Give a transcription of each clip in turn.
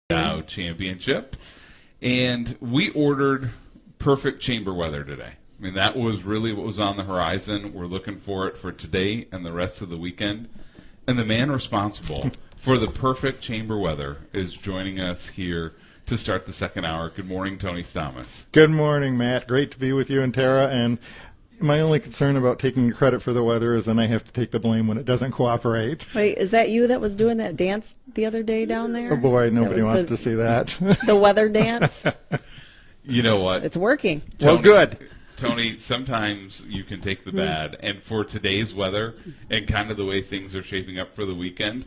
Dow Championship, and we ordered perfect chamber weather today. I mean, that was really what was on the horizon. We're looking for it for today and the rest of the weekend. And the man responsible for the perfect chamber weather is joining us here to start the second hour. Good morning, Tony Stamas. Good morning, Matt. Great to be with you and Tara. And my only concern about taking credit for the weather is then I have to take the blame when it doesn't cooperate. Wait, is that you that was doing that dance the other day down there? Oh, boy, nobody wants to see that. The weather dance? You know what? It's working. Well, good. Tony, sometimes you can take the bad, and for today's weather and kind of the way things are shaping up for the weekend,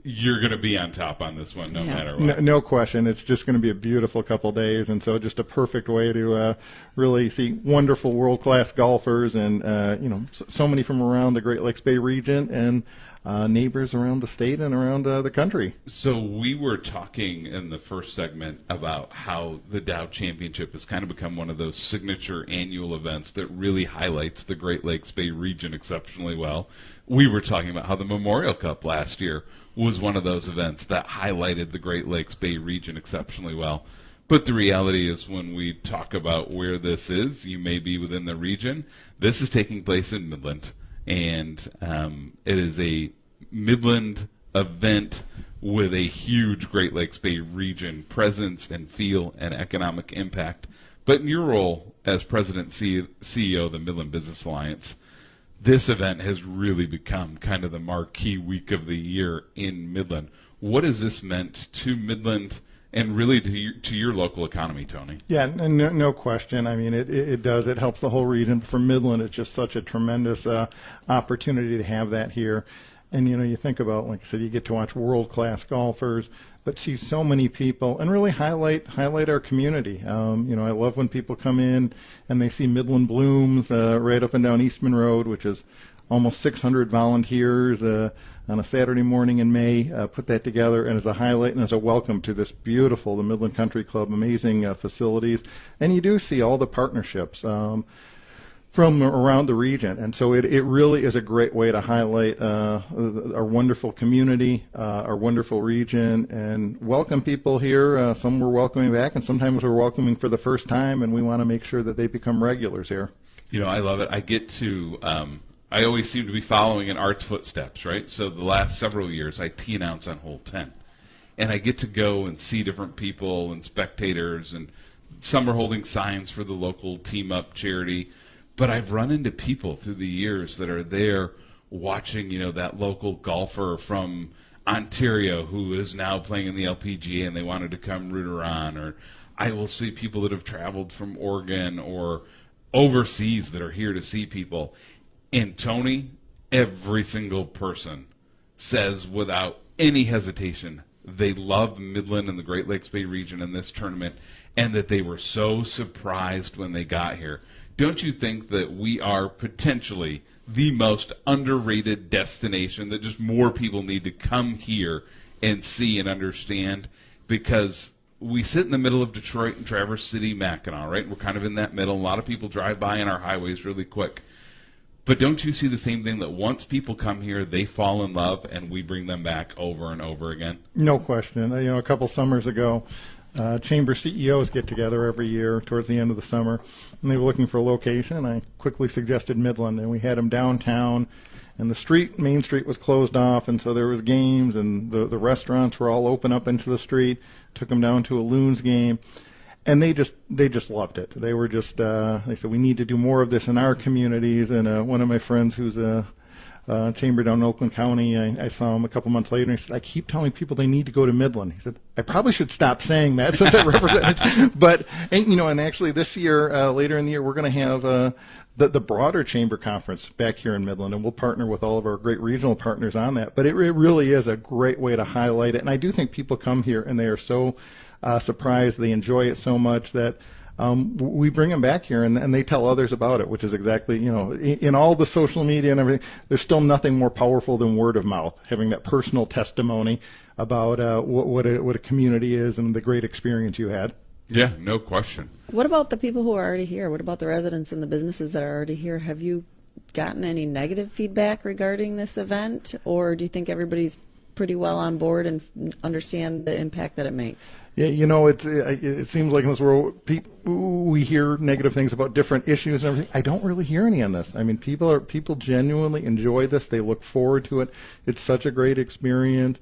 you're going to be on top on this one no matter what. No question. It's just going to be a beautiful couple days, and so just a perfect way to really see wonderful world-class golfers and, so many from around the Great Lakes Bay region and neighbors around the state and around the country. So we were talking in the first segment about how the Dow Championship has kind of become one of those signature annual events that really highlights the Great Lakes Bay region exceptionally well. We were talking about how the Memorial Cup last year was one of those events that highlighted the Great Lakes Bay region exceptionally well. But the reality is when we talk about where this is, you may be within the region. This is taking place in Midland, and it is a Midland event with a huge Great Lakes Bay region presence and feel and economic impact. But in your role as President CEO of the Midland Business Alliance, this event has really become kind of the marquee week of the year in Midland. What has this meant to Midland and really to your local economy, Tony? Yeah, no question. I mean, it does. It helps the whole region. For Midland, it's just such a tremendous opportunity to have that here. And, you think about, like I said, you get to watch world-class golfers, but see so many people and really highlight our community. I love when people come in and they see Midland Blooms right up and down Eastman Road, which is almost 600 volunteers on a Saturday morning in May, put that together and as a highlight and as a welcome to this beautiful, the Midland Country Club, amazing facilities. And you do see all the partnerships from around the region. And so it really is a great way to highlight our wonderful community, our wonderful region, and welcome people here. Some we're welcoming back, and sometimes we're welcoming for the first time, and we want to make sure that they become regulars here. I love it. I get to I always seem to be following in Art's footsteps, right? So the last several years, I tee announce on hole 10. And I get to go and see different people and spectators, and some are holding signs for the local Team Up charity. But I've run into people through the years that are there watching, that local golfer from Ontario who is now playing in the LPGA and they wanted to come root her on. Or I will see people that have traveled from Oregon or overseas that are here to see people. And Tony, every single person says without any hesitation they love Midland and the Great Lakes Bay region in this tournament and that they were so surprised when they got here. Don't you think that we are potentially the most underrated destination that just more people need to come here and see and understand? Because we sit in the middle of Detroit and Traverse City, Mackinac, right? We're kind of in that middle. A lot of people drive by on our highways really quick. But don't you see the same thing that once people come here, they fall in love and we bring them back over and over again? No question. A couple summers ago, Chamber CEOs get together every year towards the end of the summer, and they were looking for a location. I quickly suggested Midland, and we had them downtown, and Main Street was closed off, and so there was games, and the restaurants were all open up into the street. Took them down to a Loons game, and they just loved it. They were just they said, we need to do more of this in our communities. And one of my friends who's chamber down in Oakland County, I saw him a couple months later, and he said, I keep telling people they need to go to Midland. He said, I probably should stop saying that since I represent it. But, and actually this year, later in the year, we're going to have the broader chamber conference back here in Midland, and we'll partner with all of our great regional partners on that. But it really is a great way to highlight it. And I do think people come here and they are so surprised, they enjoy it so much that we bring them back here and they tell others about it, which is exactly, in all the social media and everything, there's still nothing more powerful than word of mouth, having that personal testimony about what a community is and the great experience you had. Yeah, no question. What about the people who are already here? What about the residents and the businesses that are already here? Have you gotten any negative feedback regarding this event, or do you think everybody's pretty well on board and understand the impact that it makes. Yeah, it seems like in this world, we hear negative things about different issues and everything. I don't really hear any on this. I mean, people genuinely enjoy this. They look forward to it. It's such a great experience.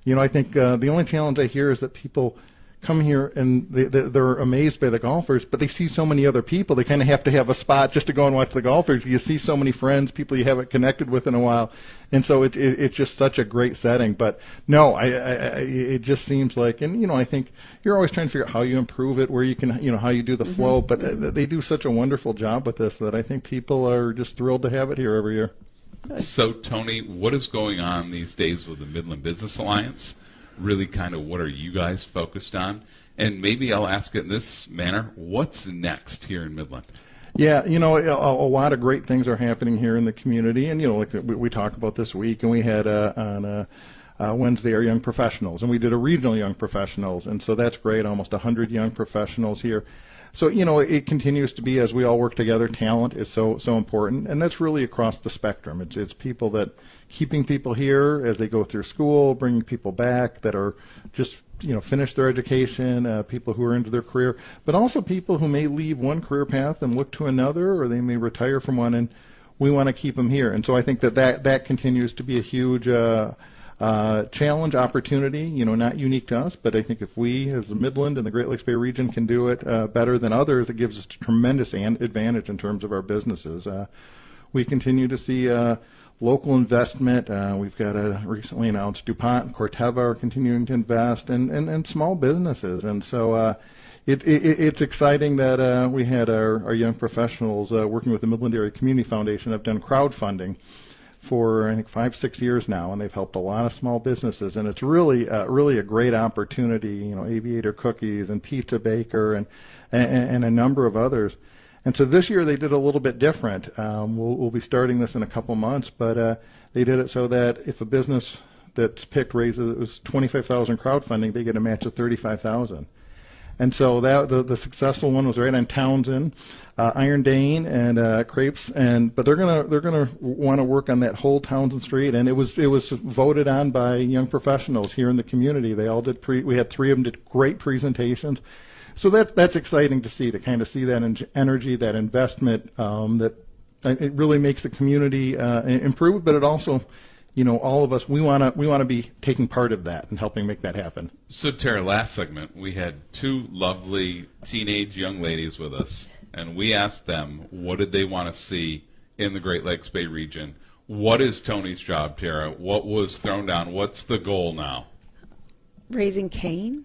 I think the only challenge I hear is that people come here and they're amazed by the golfers, but they see so many other people. They kind of have to have a spot just to go and watch the golfers. You see so many friends, people you haven't connected with in a while, and so it's just such a great setting. But no, it just seems like, and I think you're always trying to figure out how you improve it, where you can, how you do the flow. But they do such a wonderful job with this that I think people are just thrilled to have it here every year. So, Tony, what is going on these days with the Midland Business Alliance? Really kind of what are you guys focused on? And maybe I'll ask it in this manner, what's next here in Midland? Yeah, a lot of great things are happening here in the community. And, like we talked about this week, and we had on Wednesday our young professionals, and we did a regional young professionals. And so that's great, almost 100 young professionals here. So, it continues to be, as we all work together, talent is so important. And that's really across the spectrum. It's people that keeping people here as they go through school, bringing people back that are just, finish their education, people who are into their career, but also people who may leave one career path and look to another, or they may retire from one, and we want to keep them here. And so I think that continues to be a huge challenge, opportunity, not unique to us, but I think if we, as the Midland and the Great Lakes Bay region, can do it better than others, it gives us a tremendous advantage in terms of our businesses. We continue to see local investment. We've got recently announced DuPont and Corteva are continuing to invest, and small businesses. And so it's exciting that we had our young professionals working with the Midland Area Community Foundation have done crowdfunding for, I think, 5-6 years now, and they've helped a lot of small businesses. And it's really a great opportunity, Aviator Cookies and Pizza Baker and a number of others. And so this year they did a little bit different. We'll be starting this in a couple months, but they did it so that if a business that's picked raises, it was $25,000 crowdfunding, they get a match of $35,000. And so the successful one was right on Townsend, Iron Dane, and Crepes, but they're gonna want to work on that whole Townsend Street, and it was voted on by young professionals here in the community. They all did we had 3 of them did great presentations. So that's exciting to see, that energy, that investment, that it really makes the community improve, but it also, all of us, we want to be taking part of that and helping make that happen. So, Tara, last segment, we had 2 lovely teenage young ladies with us, and we asked them what did they want to see in the Great Lakes Bay region. What is Tony's job, Tara? What was thrown down? What's the goal now? Raising Cain?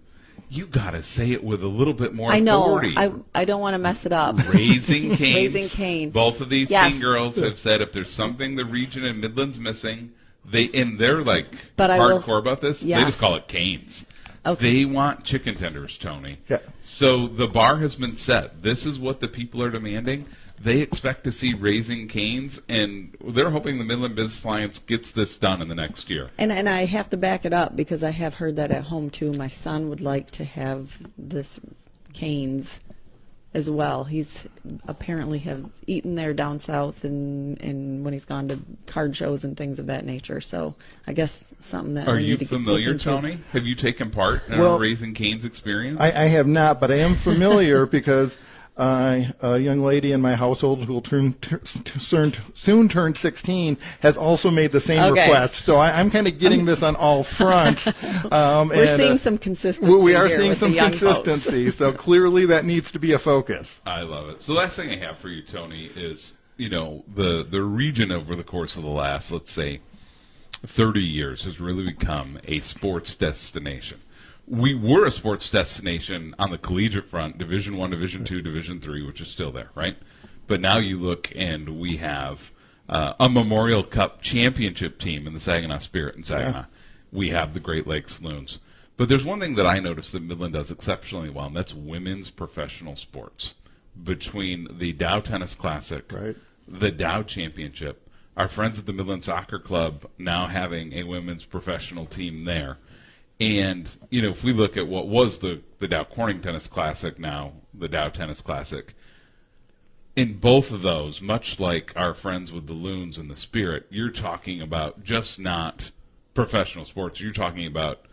You got to say it with a little bit more I know. authority. I don't want to mess it up. Raising Cain. Raising Cain. Both of these Yes. teen girls have said if there's something the region and Midland's missing, they're like But I will- hardcore about this. They Yes. just call it Canes. Okay. They want chicken tenders, Tony. Yeah. So the bar has been set. This is what the people are demanding. They expect to see Raising Canes, and they're hoping the Midland Business Alliance gets this done in the next year. And I have to back it up because I have heard that at home too. My son would like to have this Canes as well. He's apparently have eaten there down south and when he's gone to card shows and things of that nature. So I guess something that Are we you need to familiar, look into. Tony? Have you taken part in Well, a Raising Canes experience? I have not, but I am familiar because a young lady in my household who will soon turn 16 has also made the same Okay. request. So I'm kind of getting this on all fronts. We're seeing some consistency. We are here seeing with some the young folks. consistency. So clearly that needs to be a focus. I love it. So the last thing I have for you, Tony, is the region over the course of the last, let's say, 30 years has really become a sports destination. We were a sports destination on the collegiate front, Division I, Division II, Division III, which is still there, right? But now you look and we have a Memorial Cup championship team in the Saginaw Spirit in Saginaw. Yeah. We have the Great Lakes Loons. But there's one thing that I noticed that Midland does exceptionally well, and that's women's professional sports. Between the Dow Tennis Classic, Right. the Dow Championship, our friends at the Midland Soccer Club now having a women's professional team there. And, if we look at what was the Dow Corning Tennis Classic, now the Dow Tennis Classic, in both of those, much like our friends with the Loons and the Spirit, you're talking about just not professional sports. You're talking about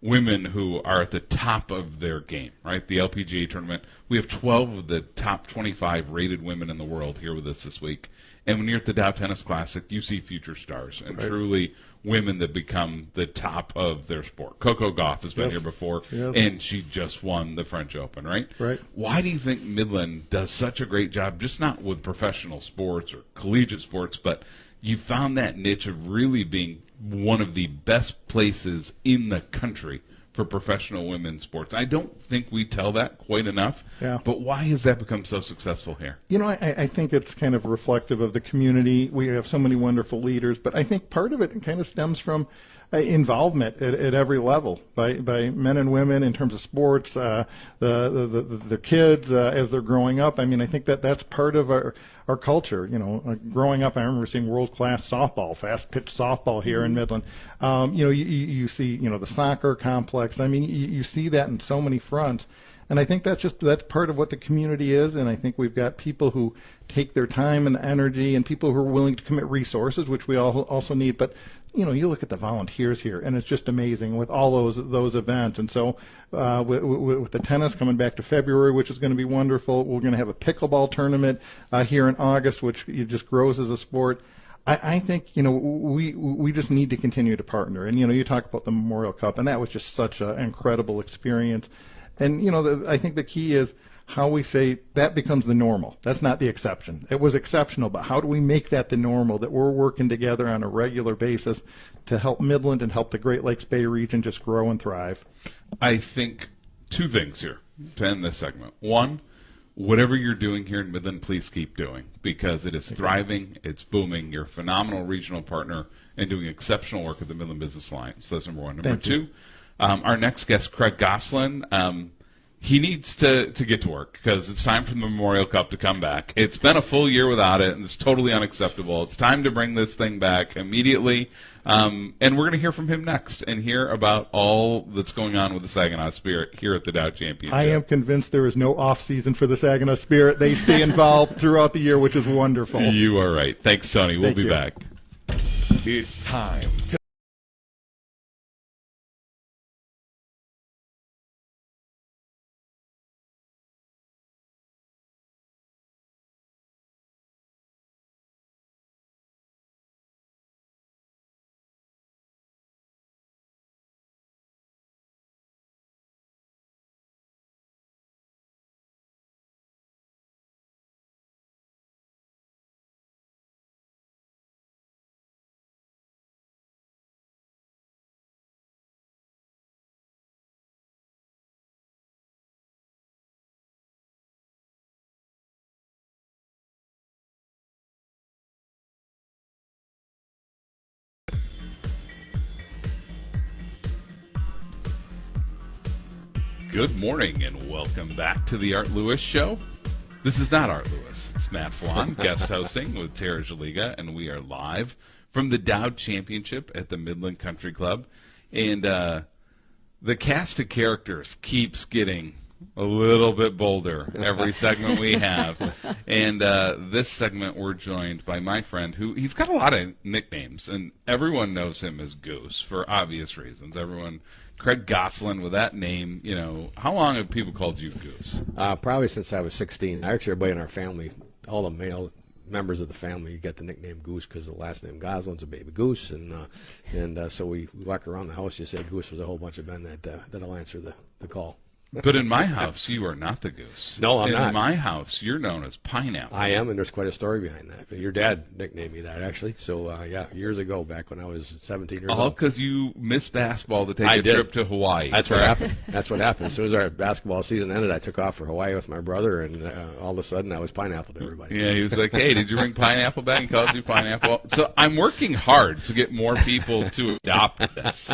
women who are at the top of their game, right? The LPGA tournament. We have 12 of the top 25 rated women in the world here with us this week. And when you're at the Dow Tennis Classic, you see future stars and truly women that become the top of their sport. Coco Gauff has been here before, and she just won the French Open, right? Right. Why do you think Midland does such a great job, just not with professional sports or collegiate sports, but you found that niche of really being one of the best places in the country for professional women's sports? I don't think we tell that quite enough, but why has that become so successful here? You know, I think it's kind of reflective of the community. We have so many wonderful leaders, but I think part of it kind of stems from involvement at every level by men and women in terms of sports, the kids as they're growing up. I mean, I think that's part of our culture. You know, growing up, I remember seeing world-class softball, fast-pitch softball here in Midland. You know, you see, you know, the soccer complex. I mean, you see that in so many fronts. And I think that's part of what the community is, and I think we've got people who take their time and energy, and people who are willing to commit resources, which we also need. But you know, you look at the volunteers here, and it's just amazing with all those events. And so, with the tennis coming back to February, which is going to be wonderful, we're going to have a pickleball tournament here in August, which just grows as a sport. I think, you know, we just need to continue to partner. And you know, you talk about the Memorial Cup, and that was just such an incredible experience. And, you know, I think the key is how we say that becomes the normal. That's not the exception. It was exceptional, but how do we make that the normal, that we're working together on a regular basis to help Midland and help the Great Lakes Bay region just grow and thrive? I think two things here to end this segment. One, whatever you're doing here in Midland, please keep doing, because it is thriving, it's booming. You're a phenomenal regional partner and doing exceptional work at the Midland Business Alliance. So that's number one. Number two, our next guest, Craig Goslin, he needs to get to work because it's time for the Memorial Cup to come back. It's been a full year without it, and it's totally unacceptable. It's time to bring this thing back immediately. And we're going to hear from him next and hear about all that's going on with the Saginaw Spirit here at the Dow Championship. I am convinced there is no off season for the Saginaw Spirit. They stay involved throughout the year, which is wonderful. You are right. Thanks, Tony. We'll be back. It's time to Good morning and welcome back to the Art Lewis Show. This is not Art Lewis. It's Matt Flan, guest hosting with Tara Jaliga, and we are live from the Dow Championship at the Midland Country Club. And the cast of characters keeps getting a little bit bolder every segment we have. And this segment we're joined by my friend who, he's got a lot of nicknames, and everyone knows him as Goose for obvious reasons. Craig Goslin, with that name, you know, how long have people called you Goose? Probably since I was 16. Actually, everybody in our family, all the male members of the family, get the nickname Goose because the last name Goslin's a baby goose, and so we walk around the house. You say Goose, there's a whole bunch of men that'll answer the call. But in my house, you are not the Goose. No, I'm not. In my house, you're known as Pineapple. I am, and there's quite a story behind that. Your dad nicknamed me that, actually. So, yeah, years ago, back when I was 17 years old. All because you missed basketball to take a trip to Hawaii. That's what happened. That's what happened. As soon as our basketball season ended, I took off for Hawaii with my brother, and all of a sudden, I was Pineapple to everybody. Yeah, he was like, hey, did you bring Pineapple back? And called you Pineapple. So I'm working hard to get more people to adopt this.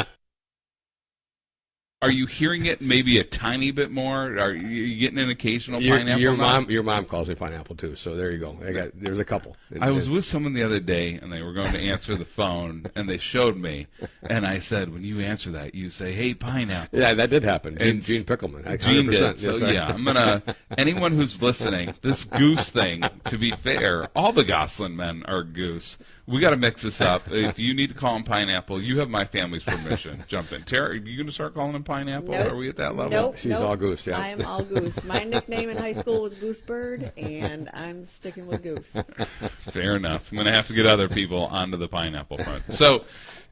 Are you hearing it maybe a tiny bit more? Are you getting an occasional pineapple? Your mom calls me pineapple too. So there you go. There's a couple. I was with someone the other day, and they were going to answer the phone, and they showed me, and I said, when you answer that, you say, "Hey, pineapple." Yeah, that did happen. And Gene Pickelman. Gene 100%. did. So Yes, sir. yeah, I'm gonna. Anyone who's listening, this goose thing. To be fair, all the Goslin men are goose. We got to mix this up. If you need to call him pineapple, you have my family's permission. Jump in. Tara, are you going to start calling him pineapple? Nope. Are we at that level? Nope. She's all goose, yeah. I am all goose. My nickname in high school was Goosebird, and I'm sticking with goose. Fair enough. I'm going to have to get other people onto the pineapple front. So,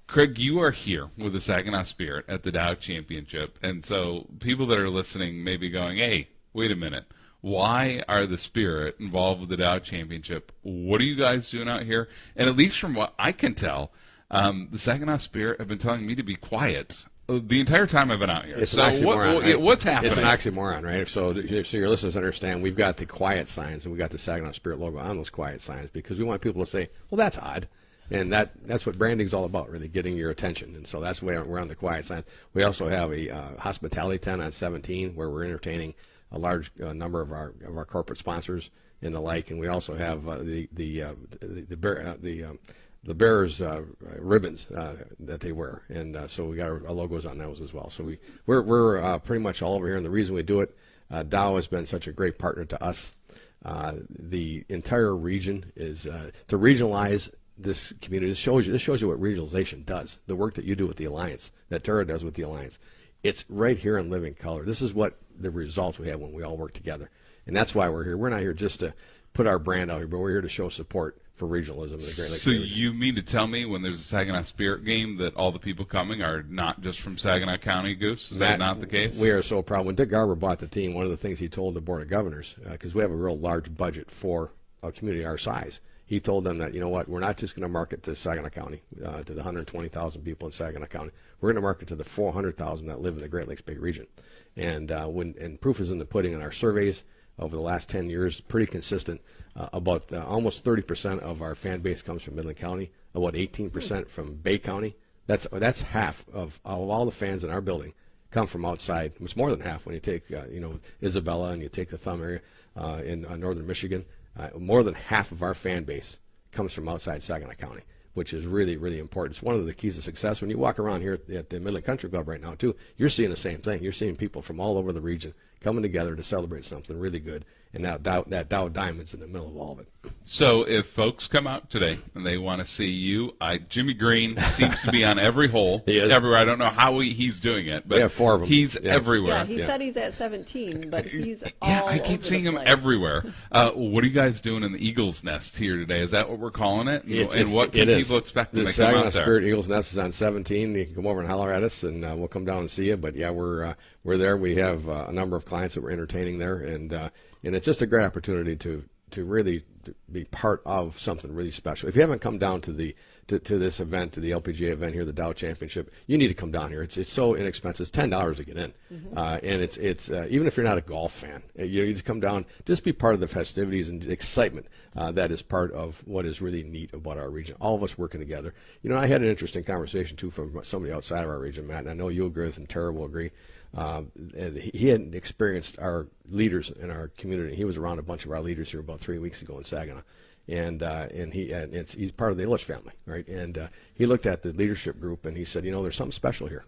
Craig, you are here with the Saginaw Spirit at the Dow Championship. And so people that are listening may be going, hey, wait a minute. Why are the Spirit involved with the Dow Championship? What are you guys doing out here? And at least from what I can tell, the Saginaw Spirit have been telling me to be quiet the entire time I've been out here. It's So an oxymoron, right? what's happening? It's an oxymoron, right? So your listeners understand, we've got the quiet signs and we've got the Saginaw Spirit logo on those quiet signs because we want people to say, well, that's odd. And that's what branding's all about, really, getting your attention. And so that's why we're on the quiet signs. We also have a hospitality tent on 17 where we're entertaining a large number of our corporate sponsors and the like. And we also have the Bears ribbons that they wear, and so we got our logos on those as well. So we're pretty much all over here, and the reason we do it, Dow has been such a great partner to us. The entire region is to regionalize this community. This shows you what regionalization does. The work that you do with the Alliance, that Tara does with the Alliance, it's right here in living color. This is what the results we have when we all work together, and that's why we're here. We're not here just to put our brand out here, but we're here to show support for regionalism in the Great Lakes. So region. you mean to tell me when there's a Saginaw Spirit game that all the people coming are not just from Saginaw County, Goose? Is that not the case? We are so proud. When Dick Garber bought the team, one of the things he told the Board of Governors, because we have a real large budget for a community our size, he told them that, you know what, we're not just going to market to Saginaw County, to the 120,000 people in Saginaw County. We're going to market to the 400,000 that live in the Great Lakes Big Region. And proof is in the pudding in our surveys over the last 10 years, pretty consistent. About almost 30% of our fan base comes from Midland County, about 18% from Bay County. That's half of all the fans in our building come from outside. It's more than half when you take Isabella and you take the Thumb area in northern Michigan. More than half of our fan base comes from outside Saginaw County, which is really, really important. It's one of the keys to success. When you walk around here at the Midland Country Club right now, too, you're seeing the same thing. You're seeing people from all over the region coming together to celebrate something really good, and that Dow Diamond's in the middle of all of it. So if folks come out today and they want to see you, Jimmy Green seems to be on every hole, He is. everywhere. I don't know how he's doing it, but We have 4 of them. he's Yeah. everywhere. Yeah, he said he's at 17, but he's all Yeah, I keep over seeing the him place. everywhere. What are you guys doing in the Eagle's Nest here today? Is that what we're calling it? And what can it is. people expect when The they come Saginaw out there? Spirit Eagles Nest is on 17. You can come over and holler at us, and we'll come down and see you. But yeah, we're there. We have a number of clients that we're entertaining there, and it's just a great opportunity to really be part of something really special. If you haven't come down to this event, to the LPGA event here, the Dow Championship, you need to come down here. It's so inexpensive. It's $10 to get in, and it's even if you're not a golf fan, you just come down, just be part of the festivities and the excitement that is part of what is really neat about our region. All of us working together. You know, I had an interesting conversation too from somebody outside of our region, Matt, and I know you'll agree with, and Tara will agree. He hadn't experienced our leaders in our community. He was around a bunch of our leaders here about 3 weeks ago in Saginaw, and he's part of the Illich family, right? And he looked at the leadership group and he said, you know, there's something special here.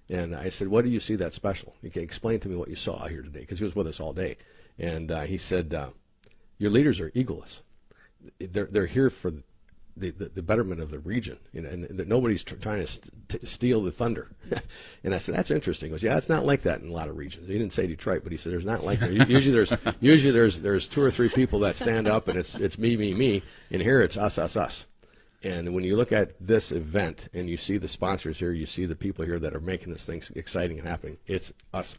And I said, what do you see that's special? He can explain to me what you saw here today, because he was with us all day. And he said, your leaders are egoless. They're here for the betterment of the region, and nobody's trying to steal the thunder. And I said, that's interesting. He goes, yeah, it's not like that in a lot of regions. He didn't say Detroit, but he said there's not like that. Usually there's 2 or 3 people that stand up, and it's me, and here it's us. And when you look at this event and you see the sponsors here, you see the people here that are making this thing exciting and happening. It's us.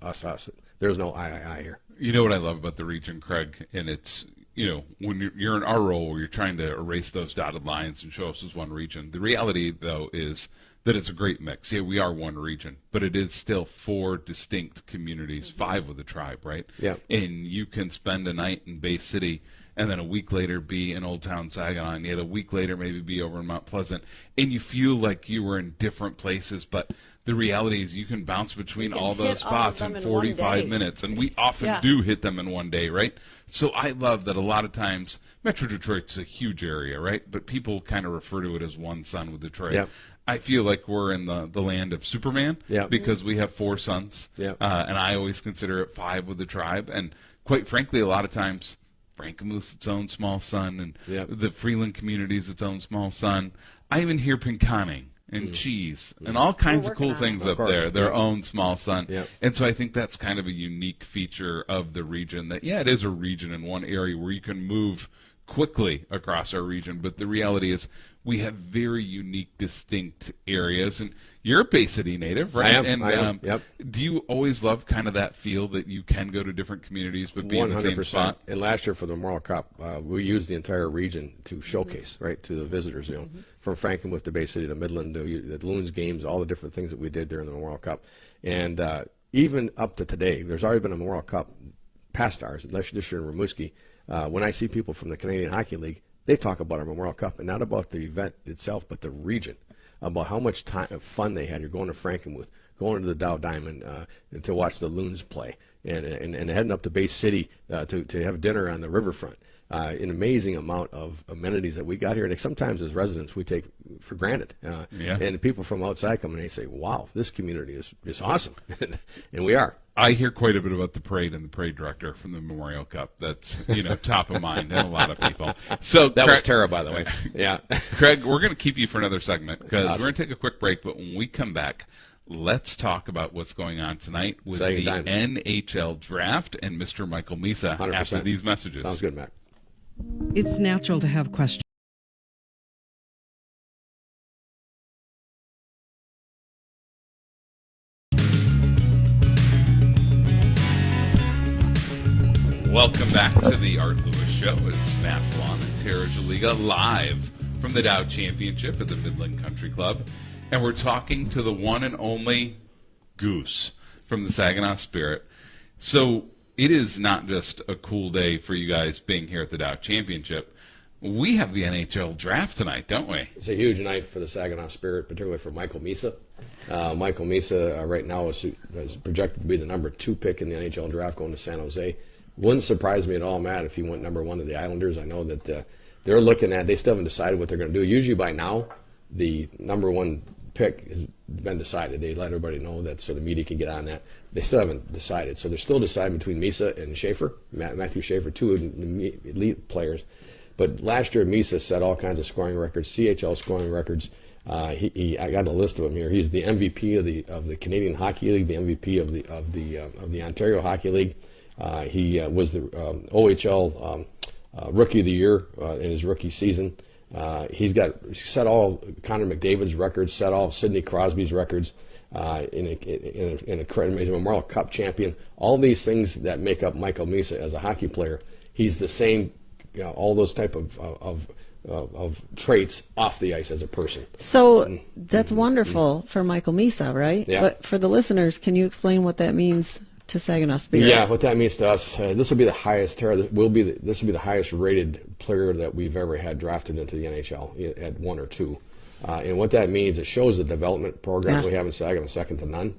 There's no I here. You know what I love about the region, Craig, and it's, you know, when you're in our role where you're trying to erase those dotted lines and show us as one region. The reality, though, is that it's a great mix. Yeah, we are one region, but it is still 4 distinct communities, 5 with a tribe, right? Yeah. And you can spend a night in Bay City and then a week later be in Old Town Saginaw, and yet a week later maybe be over in Mount Pleasant, and you feel like you were in different places, but the reality is you can bounce between can all those hit all of spots in them in one 45 day. minutes, and we often Yeah. do hit them in one day, right? So I love that a lot of times Metro Detroit's a huge area, right? But people kind of refer to it as one sun with Detroit. Yep. I feel like we're in the land of Superman Yep. because we have 4 sons, Yep. and I always consider it 5 with the tribe. And quite frankly, a lot of times Frankenmuth's its own small sun, and Yep. the Freeland community is its own small sun. I even hear Pinconning and Cheese and all kinds of working cool on things Of up course. there, their Yep. own small sun. Yep. And so I think that's kind of a unique feature of the region that, yeah, it is a region in one area where you can move quickly across our region, but the reality is we have very unique, distinct areas. And you're a Bay City native, right? I am. And I am. Yep. do you always love kind of that feel that you can go to different communities but be in the same spot? And last year for the Memorial Cup, we used the entire region to showcase, right, to the visitors, from Frankenmuth to Bay City to Midland to the Loons games, all the different things that we did during the Memorial Cup. And even up to today, there's already been a Memorial Cup past ours, this year in Rimouski. When I see people from the Canadian Hockey League, they talk about our Memorial Cup, and not about the event itself, but the region, about how much time fun they had. You're going to Frankenmuth, going to the Dow Diamond to watch the Loons play, and heading up to Bay City to have dinner on the riverfront. An amazing amount of amenities that we got here, and sometimes as residents we take for granted. Yeah. And people from outside come and they say, "Wow, this community is awesome," and we are. I hear quite a bit about the parade and the parade director from the Memorial Cup. That's top of mind in a lot of people. So That was Craig- Tara, by the way. Yeah. Craig, we're going to keep you for another segment because Awesome. we're going to take a quick break. But when we come back, let's talk about what's going on tonight with Exciting the times. NHL draft and Mr. Michael Misa 100%. after these messages. Sounds good, Mac. It's natural to have questions. Welcome back to the Art Lewis Show. It's Matt Blom and Tara Jaliga live from the Dow Championship at the Midland Country Club. And we're talking to the one and only Goose from the Saginaw Spirit. So it is not just a cool day for you guys being here at the Dow Championship. We have the NHL draft tonight, don't we? It's a huge night for the Saginaw Spirit, particularly for Michael Misa. Michael Misa right now is projected to be the number 2 pick in the NHL draft going to San Jose. Wouldn't surprise me at all, Matt, if he went number 1 to the Islanders. I know that they're looking at, they still haven't decided what they're going to do. Usually by now, the number 1 pick has been decided. They let everybody know that so the media can get on that. They still haven't decided. So they're still deciding between Misa and Schaefer, Matthew Schaefer, 2 elite players. But last year, Misa set all kinds of scoring records, CHL scoring records. I got a list of them here. He's the MVP of the Canadian Hockey League, the MVP of the Ontario Hockey League. He was the OHL Rookie of the Year in his rookie season. He's set all Connor McDavid's records, set all Sidney Crosby's records. He's a Memorial Cup champion. All these things that make up Michael Misa as a hockey player. He's the same. All those type of traits off the ice as a person. So that's wonderful for Michael Misa, right? Yeah. But for the listeners, can you explain what that means to Saginaw Spirit? Yeah, what that means to us, this will be the highest. This will be the highest rated player that we've ever had drafted into the NHL at 1 or 2. And what that means, it shows the development program we have in Saginaw, second to none.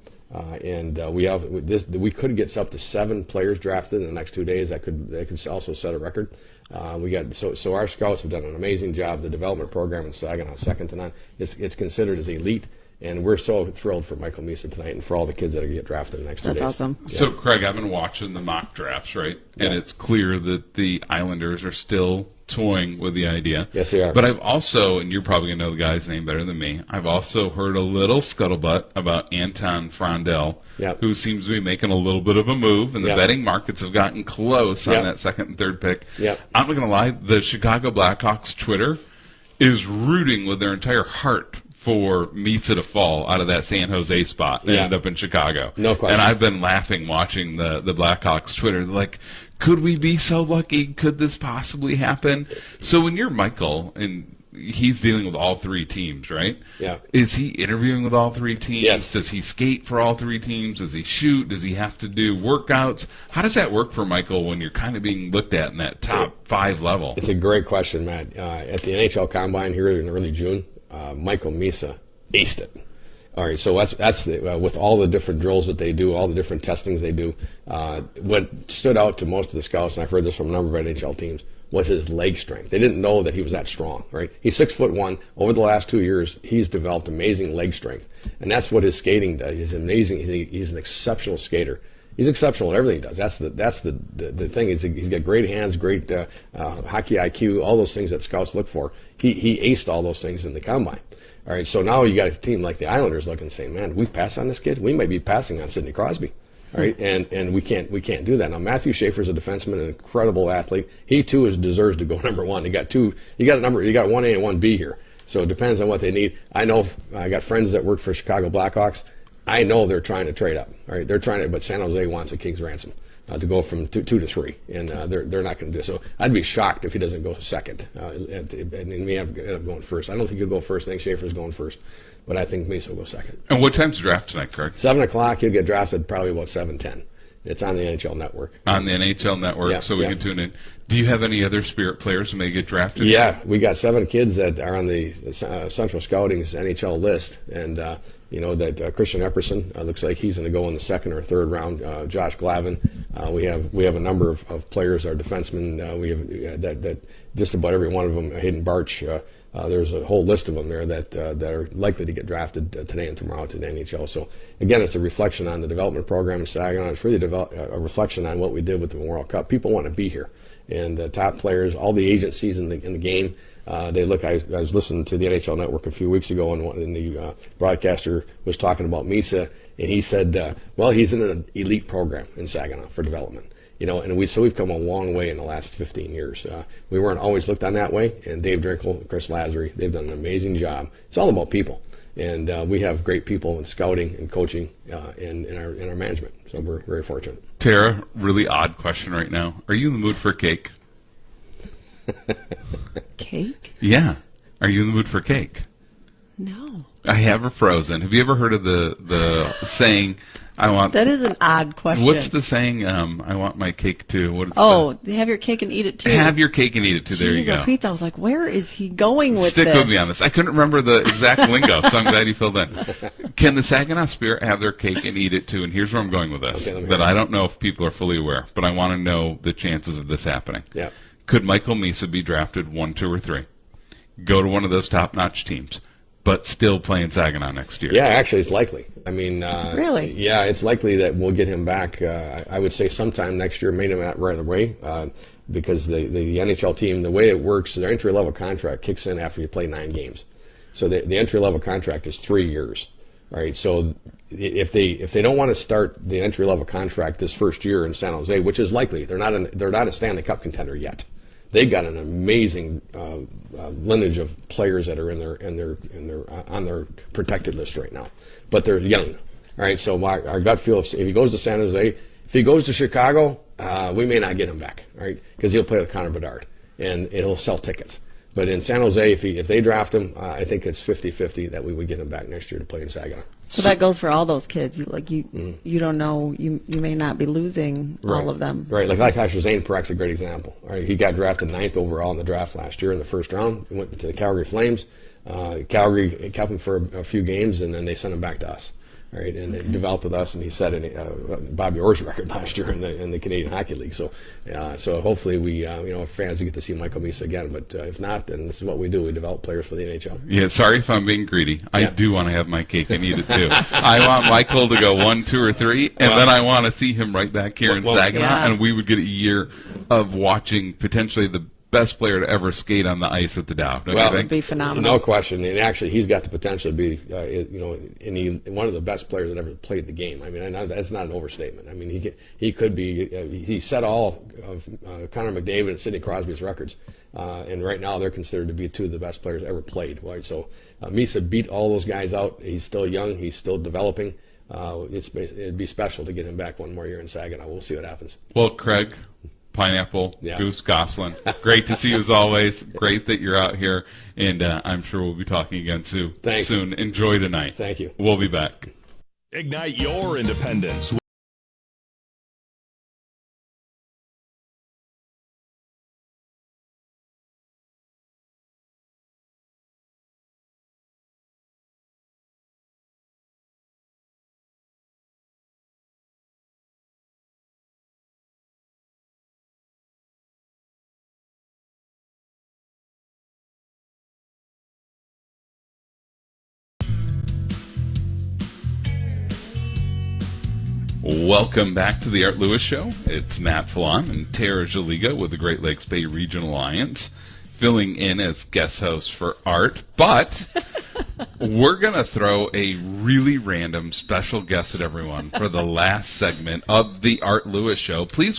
We could get up to 7 players drafted in the next 2 days. They could also set a record. So our scouts have done an amazing job. The development program in Saginaw, second to none. It's considered as elite, and we're so thrilled for Michael Misa tonight and for all the kids that are get drafted in the next 2 days. That's awesome. So, Craig, I've been watching the mock drafts, right? And it's clear that the Islanders are still toying with the idea. Yes, they are. But I've also, and you're probably going to know the guy's name better than me, I've also heard a little scuttlebutt about Anton Frondel, Yep. who seems to be making a little bit of a move, and the Yep. betting markets have gotten close Yep. on that 2nd and 3rd pick. Yep. I'm not going to lie, the Chicago Blackhawks Twitter is rooting with their entire heart for Misa to fall out of that San Jose spot and Yeah. end up in Chicago. No question. And I've been laughing watching the Blackhawks Twitter. They're like, could we be so lucky? Could this possibly happen? So when you're Michael, and he's dealing with all 3 teams, right? Yeah. Is he interviewing with all 3 teams? Yes. Does he skate for all 3 teams? Does he shoot? Does he have to do workouts? How does that work for Michael when you're kind of being looked at in that top 5 level? It's a great question, Matt. At the NHL Combine here in early June, Michael Misa aced it. All right, so that's with all the different drills that they do, all the different testings they do. What stood out to most of the scouts, and I've heard this from a number of NHL teams, was his leg strength. They didn't know that he was that strong. Right? He's 6'1". Over the last 2 years, he's developed amazing leg strength, and that's what his skating does. He's amazing. He's an exceptional skater. He's exceptional at everything he does. That's the thing. He's got great hands, great hockey IQ, all those things that scouts look for. He aced all those things in the combine. All right, so now you got a team like the Islanders looking and saying, "Man, we pass on this kid. We might be passing on Sidney Crosby." All right, and we can't do that. Now Matthew Schaefer's a defenseman, an incredible athlete. He too deserves to go number one. You got 1A and 1B here. So it depends on what they need. I know I got friends that work for Chicago Blackhawks. I know they're trying to trade up. All right, they're trying to, but San Jose wants a king's ransom to go from two to three, and they're not going to do so. I'd be shocked if he doesn't go second, and we end up going first. I don't think he'll go first. I think Schaefer's going first, but I think Mesa will go second. And what time's the draft tonight, Craig? 7:00. He'll get drafted probably about 7:10. It's on the NHL Network. On the NHL Network, Yeah, so we can tune in. Do you have any other Spirit players who may get drafted? Yeah, we got 7 kids that are on the Central Scouting's NHL list, and that Christian Epperson looks like he's going to go in the second or third round. Josh Glavin, we have a number of players, our defensemen. We have that just about every one of them. Hayden Barch. There's a whole list of them there that are likely to get drafted today and tomorrow to the NHL. So again, it's a reflection on the development program in Saginaw. It's really a reflection on what we did with the World Cup. People want to be here, and the top players, all the agencies in the game. They look. I was listening to the NHL Network a few weeks ago, and the broadcaster was talking about Misa, and he said, "Well, he's in an elite program in Saginaw for development." And we've come a long way in the last 15 years. We weren't always looked on that way, and Dave Drinkle, Chris Lazary, they've done an amazing job. It's all about people, and we have great people in scouting and coaching and in our management. So we're very fortunate. Tara, really odd question right now. Are you in the mood for cake? Cake? Yeah. Are you in the mood for cake? No. I have her frozen. Have you ever heard of the saying, I want... That is an odd question. What's the saying, I want my cake too? What is have your cake and eat it too. Have your cake and eat it too. There you go. Pizza. I was like, where is he going with Stick this? with me on this. I couldn't remember the exact lingo, so I'm glad you filled in. Can the Saginaw Spirit have their cake and eat it too? And here's where I'm going with this. Okay, that I don't know if people are fully aware, but I want to know the chances of this happening. Yeah. Could Michael Misa be drafted 1, 2, or 3? Go to one of those top-notch teams, but still play in Saginaw next year? Yeah, actually, it's likely. I mean, really? Yeah, it's likely that we'll get him back. I would say sometime next year, maybe not right away, because the NHL team, the way it works, their entry-level contract kicks in after you play 9 games. So the entry-level contract is 3 years. All right, so if they don't want to start the entry-level contract this first year in San Jose, which is likely, they're not a Stanley Cup contender yet. They've got an amazing lineage of players that are on their protected list right now, but they're young. All right, so our gut feel if he goes to San Jose, if he goes to Chicago, we may not get him back, all right, because he'll play with Connor Bedard and he'll sell tickets. But in San Jose, if they draft him, I think it's 50-50 that we would get him back next year to play in Saginaw. So that goes for all those kids. You don't know. You may not be losing all of them. Right. Like Zane Parek's a great example. All right. He got drafted 9th overall in the draft last year in the first round. He went to the Calgary Flames. Calgary kept him for a few games, and then they sent him back to us. All right, and it developed with us, and he set Bobby Orr's record last year in the Canadian Hockey League. So, hopefully we, fans get to see Michael Misa again. But if not, then this is what we do: we develop players for the NHL. Yeah, sorry if I'm being greedy. I do want to have my cake and eat it too. I want Michael to go 1, 2, or 3, and then I want to see him right back here in Saginaw, and we would get a year of watching potentially the best player to ever skate on the ice at the Dow. Don't you It think? would be phenomenal. No question. And actually, he's got the potential to be, one of the best players that ever played the game. I mean, that's not an overstatement. I mean, he could be. He set all of Connor McDavid and Sidney Crosby's records, and right now they're considered to be 2 of the best players ever played. Right? So Misa beat all those guys out. He's still young. He's still developing. It'd be special to get him back one more year in Saginaw. We'll see what happens. Well, Craig, Pineapple, Goose Goslin, great to see you as always. Great that you're out here, and I'm sure we'll be talking again soon. Thanks. Soon. Enjoy tonight. Thank you. We'll be back. Ignite your independence Welcome back to the Art Lewis Show. It's Matt Falon and Tara Jaliga with the Great Lakes Bay Regional Alliance, filling in as guest host for Art. But we're going to throw a really random special guest at everyone for the last segment of the Art Lewis Show. Please